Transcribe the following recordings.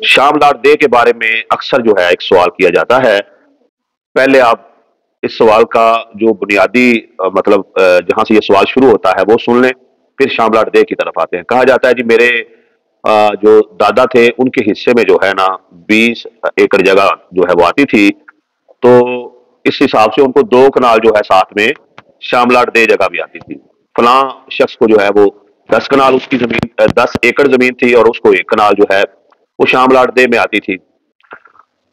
شام لاٹ دے کے بارے میں اکثر جو ہے ایک سوال کیا جاتا ہے. پہلے آپ اس سوال کا جو بنیادی جہاں سے یہ سوال شروع ہوتا ہے وہ سن لیں، پھر شام لاٹ دے کی طرف آتے ہیں. کہا جاتا ہے جی میرے جو دادا تھے ان کے حصے میں جو ہے نا 20 ایکڑ جگہ جو ہے وہ آتی تھی. تو اس حساب سے ان کو 2 کنال جو ہے ساتھ میں شام لاٹ دے جگہ بھی آتی تھی. فلاں شخص کو جو ہے وہ 10 کنال اس کی زمین 10 ایکڑ زمین تھی، اور اس کو 1 کنال جو ہے وہ شام لاٹ دے میں آتی تھی.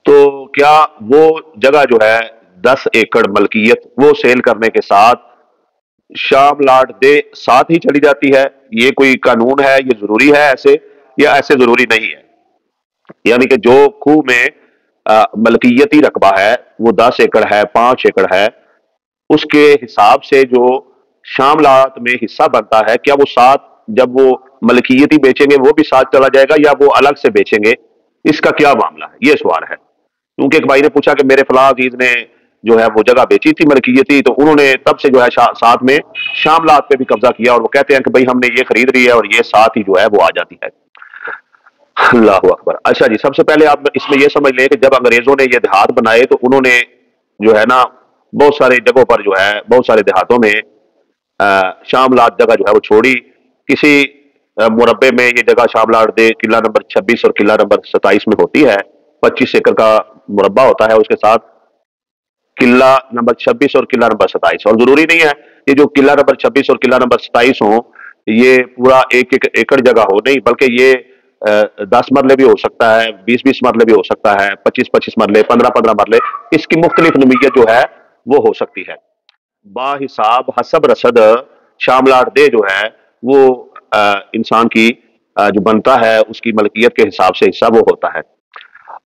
تو کیا وہ جگہ جو ہے 10 ایکڑ ملکیت وہ سیل کرنے کے ساتھ شام لاٹ دے ساتھ ہی چلی جاتی ہے؟ یہ کوئی قانون ہے، یہ ضروری ہے ایسے، یا ایسے ضروری نہیں ہے؟ یعنی کہ جو خوہ میں ملکیتی رقبہ ہے وہ 10 ایکڑ ہے، 5 ایکڑ ہے، اس کے حساب سے جو شام لاٹ میں حصہ بنتا ہے، کیا وہ ساتھ جب وہ ملکیتی بیچیں گے وہ بھی ساتھ چلا جائے گا، یا وہ الگ سے بیچیں گے؟ اس کا کیا معاملہ ہے؟ یہ سوال ہے. کیونکہ ایک بھائی نے پوچھا کہ میرے فلاں عزیز نے جو ہے وہ جگہ بیچی تھی ملکیتی، تو انہوں نے تب سے جو ہے ساتھ میں شام لاٹ پہ بھی قبضہ کیا، اور وہ کہتے ہیں کہ بھائی ہم نے یہ خرید لی ہے اور یہ ساتھ ہی جو ہے وہ آ جاتی ہے. اللہ اکبر. اچھا جی، سب سے پہلے آپ اس میں یہ سمجھ لیں کہ جب انگریزوں نے یہ دیہات بنائے تو انہوں نے جو ہے نا بہت سارے جگہوں پر جو ہے بہت سارے دیہاتوں میں شام لاٹ جگہ جو ہے وہ چھوڑی. کسی مربع میں یہ جگہ شام لاٹ دے قلعہ نمبر 26 اور قلعہ نمبر 27 میں ہوتی ہے. 25 ایکڑ کا مربع ہوتا ہے، اس کے ساتھ قلعہ نمبر 26 اور قلعہ نمبر 27. اور ضروری نہیں ہے یہ جو قلعہ نمبر 26 اور قلعہ نمبر 27 ہوں یہ پورا 1 ایکڑ جگہ ہو، نہیں، بلکہ یہ 10 مرلے بھی ہو سکتا ہے، 20 مرلے بھی ہو سکتا ہے، 25 مرلے، 15 مرلے. اس کی مختلف نوعیت جو ہے وہ ہو سکتی ہے. با حساب حسب رسد شام لاٹ دے جو ہے وہ انسان کی جو بنتا ہے اس کی ملکیت کے حساب سے حصہ وہ ہوتا ہے.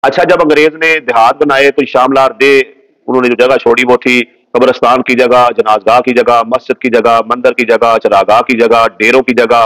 اچھا، جب انگریز نے دیہات بنائے تو شام لاٹ دے انہوں نے جو جگہ چھوڑی وہ تھی قبرستان کی جگہ، جنازگاہ کی جگہ، مسجد کی جگہ، مندر کی جگہ، چراگاہ کی جگہ، ڈیروں کی جگہ،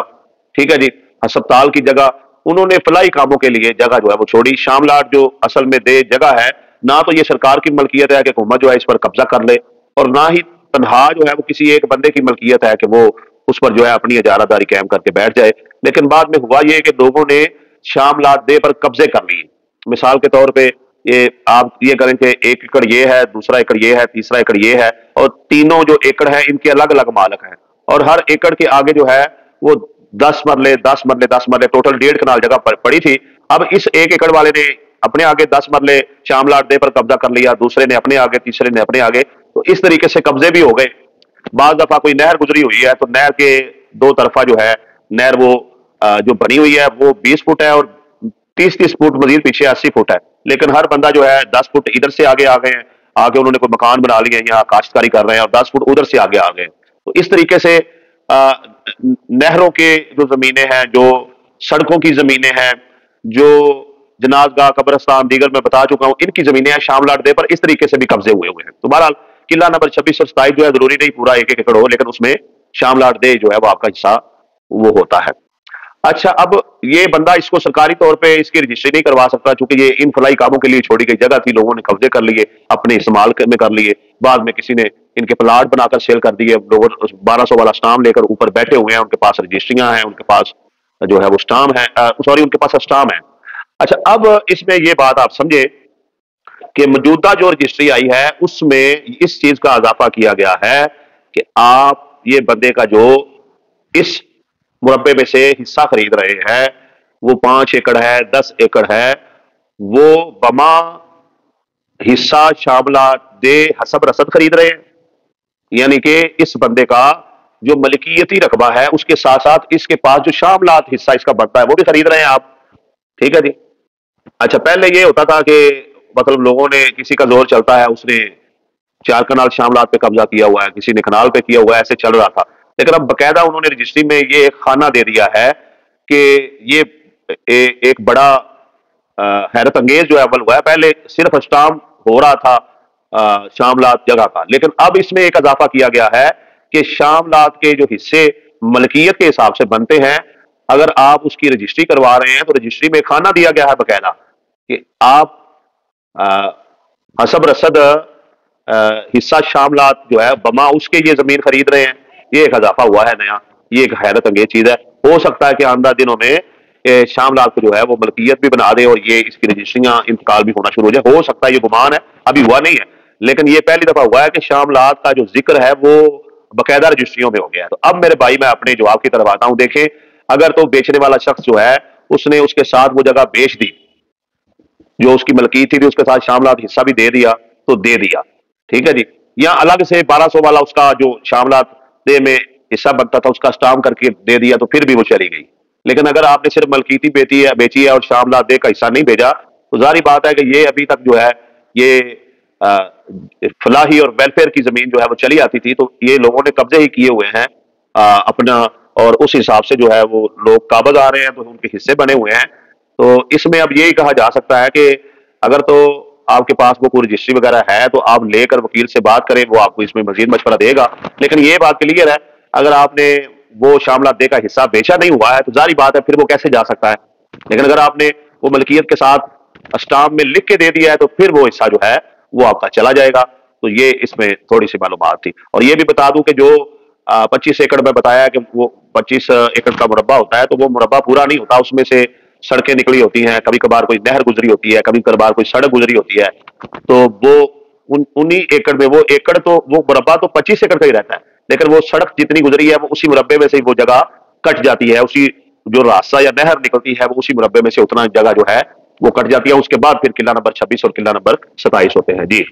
ٹھیک ہے جی، ہسپتال کی جگہ. انہوں نے فلاحی کاموں کے لیے جگہ جو ہے وہ چھوڑی. شام لاٹ جو اصل میں دے جگہ ہے، نہ تو یہ سرکار کی ملکیت ہے کہ حکومت جو ہے اس پر قبضہ کر لے، اور نہ ہی تنہا جو ہے وہ کسی ایک بندے کی ملکیت ہے کہ وہ اس پر جو ہے اپنی اجارہ داری قائم کر کے بیٹھ جائے. لیکن بعد میں ہوا یہ کہ لوگوں نے شام لاٹ دے پر قبضے کر لیے. مثال کے طور پہ یہ آپ یہ کریں کہ 1 ایکڑ یہ ہے، دوسرا ایکڑ یہ ہے، تیسرا ایکڑ یہ ہے، اور تینوں جو ایکڑ ہیں ان کے الگ الگ مالک ہیں، اور ہر ایکڑ کے آگے جو ہے وہ 10 مرلے 10 مرلے 10 مرلے ٹوٹل 1.5 کنال جگہ پڑی تھی. اب اس 1 ایکڑ والے نے اپنے آگے 10 مرلے شام لاٹ دے پر قبضہ کر لیا، دوسرے نے اپنے آگے، تیسرے نے اپنے آگے. تو اس طریقے سے قبضے بھی ہو گئے. بعض دفعہ کوئی نہر گزری ہوئی ہے تو نہر کے دو طرفہ جو ہے نہر وہ جو بنی ہوئی ہے وہ 20 فٹ ہے، اور 30 فٹ مزید پیچھے 80 فٹ ہے. لیکن ہر بندہ جو ہے 10 فٹ ادھر سے آگے آ گئے ہیں، آگے انہوں نے کوئی مکان بنا لیے ہیں یا کاشتکاری کر رہے ہیں، اور 10 فٹ ادھر سے آگے آ گئے. تو اس طریقے سے نہروں کے جو زمینیں ہیں، جو سڑکوں کی زمینیں ہیں، جو جنازگاہ، قبرستان، دیگر میں بتا چکا ہوں، ان کی زمینیں ہیں شام لاٹ دے پر اس طریقے سے بھی قبضے ہوئے ہیں. تو بہرحال قلعہ نمبر 26 اور 27 جو ہے ضروری نہیں پورا 1 ایکڑ ہو، لیکن اس میں شام لاٹ دے جو ہے وہ آپ کا حصہ وہ ہوتا ہے. اچھا، اب یہ بندہ اس کو سرکاری طور پہ اس کی رجسٹری نہیں کروا سکتا، چونکہ یہ ان فلاحی کاموں کے لیے چھوڑی گئی جگہ تھی، لوگوں نے قبضے کر لیے، اپنے استعمال میں کر لیے. بعد میں کسی نے ان کے پلاٹ بنا کر سیل کر دیے. لوگ 1200 والا اسٹام لے کر اوپر بیٹھے ہوئے ہیں، ان کے پاس رجسٹریاں ہیں، ان کے پاس جو ہے وہ اسٹام ہے، سوری، ان کے پاس اسٹام ہے. اچھا، اب اس میں یہ بات آپ سمجھے کہ موجودہ جو رجسٹری آئی ہے اس میں اس چیز کا اضافہ کیا گیا ہے کہ آپ یہ بندے کا جو اس مربع میں سے حصہ خرید رہے ہیں وہ 5 ایکڑ ہے، 10 ایکڑ ہے، وہ بما حصہ شام لاٹ دے حسب رسد خرید رہے ہیں. یعنی کہ اس بندے کا جو ملکیتی رقبہ ہے اس کے ساتھ ساتھ اس کے پاس جو شام لاٹ حصہ اس کا بڑھتا ہے وہ بھی خرید رہے ہیں آپ. ٹھیک ہے جی. اچھا، پہلے یہ ہوتا تھا کہ مطلب لوگوں نے کسی کا زور چلتا ہے، اس نے 4 کنال شام لاٹ پہ قبضہ کیا ہوا ہے، کسی نے کنال پہ کیا ہوا ہے، ایسے چل رہا تھا. لیکن اب باقاعدہ انہوں نے رجسٹری میں یہ ایک خانہ دے دیا ہے کہ یہ ایک بڑا حیرت انگیز جو عمل ہوا ہے. پہلے صرف اسٹام ہو رہا تھا شام لاٹ جگہ کا، لیکن اب اس میں ایک اضافہ کیا گیا ہے کہ شام لاٹ کے جو حصے ملکیت کے حساب سے بنتے ہیں، اگر آپ اس کی رجسٹری کروا رہے ہیں تو رجسٹری میں خانہ دیا گیا ہے باقاعدہ کہ آپ حسب رسد حصہ شام لاٹ جو ہے بما اس کے یہ زمین خرید رہے ہیں. یہ ایک اضافہ ہوا ہے نیا، یہ ایک حیرت انگیز چیز ہے. ہو سکتا ہے کہ آئندہ دنوں میں شام لال کو جو ہے وہ ملکیت بھی بنا دے اور یہ اس کی رجسٹریاں انتقال بھی ہونا شروع ہو جائے. ہو سکتا ہے یہ گمان ہے, ابھی ہوا نہیں ہے, لیکن یہ پہلی دفعہ ہوا ہے کہ شام لال کا جو ذکر ہے وہ باقاعدہ رجسٹریوں میں ہو گیا ہے. تو اب میرے بھائی میں اپنے جواب کی طرف آتا ہوں. دیکھیں اگر تو بیچنے والا شخص جو ہے اس نے اس کے ساتھ وہ جگہ بیچ دی, جو اس کی ملکیت تھی اس کے ساتھ شاملات حصہ بھی دے دیا تو دے دیا, ٹھیک ہے جی. یا الگ سے 1200 والا اس کا جو شاملات دے میں حصہ بنتا تھا اس کا اسٹام کر کے دے دیا تو پھر بھی وہ چلی گئی. لیکن اگر آپ نے صرف ملکیتی بیچی ہے اور شاملات دے کا حصہ نہیں بھیجا تو ظاہری بات ہے کہ یہ ابھی تک جو ہے یہ فلاحی اور ویلفیئر کی زمین جو ہے وہ چلی آتی تھی, تو یہ لوگوں نے قبضے ہی کیے ہوئے ہیں اپنا, اور اس حساب سے جو ہے وہ لوگ قابض آ رہے ہیں تو ان کے حصے بنے ہوئے ہیں. تو اس میں اب یہی کہا جا سکتا ہے کہ اگر تو آپ کے پاس وہ کوئی رجسٹری وغیرہ ہے تو آپ لے کر وکیل سے بات کریں, وہ آپ کو اس میں مزید مشورہ دے گا. لیکن یہ بات کلیئر ہے اگر آپ نے وہ شاملات دے کا حصہ بیچا نہیں ہوا ہے تو ظاہری بات ہے پھر وہ کیسے جا سکتا ہے. لیکن اگر آپ نے وہ ملکیت کے ساتھ اسٹام میں لکھ کے دے دیا ہے تو پھر وہ حصہ جو ہے وہ آپ کا چلا جائے گا. تو یہ اس میں تھوڑی سی معلومات تھی. اور یہ بھی بتا دوں کہ جو 25 ایکڑ میں بتایا کہ وہ 25 ایکڑ کا مربع ہوتا ہے, تو وہ مربع پورا نہیں ہوتا, اس میں سے سڑکیں نکلی ہوتی ہیں, کبھی کبھار کوئی نہر گزری ہوتی ہے, کبھی کبھار کوئی سڑک گزری ہوتی ہے. تو وہ انہی ایکڑ میں وہ ایکڑ تو وہ مربع تو 25 ایکڑ کا ہی رہتا ہے, لیکن وہ سڑک جتنی گزری ہے وہ اسی مربع میں سے وہ جگہ کٹ جاتی ہے, اسی جو راستہ یا نہر نکلتی ہے وہ اسی مربع میں سے اتنا جگہ جو ہے وہ کٹ جاتی ہے. اس کے بعد پھر قلعہ نمبر 26 اور قلعہ نمبر 27 ہوتے ہیں. جی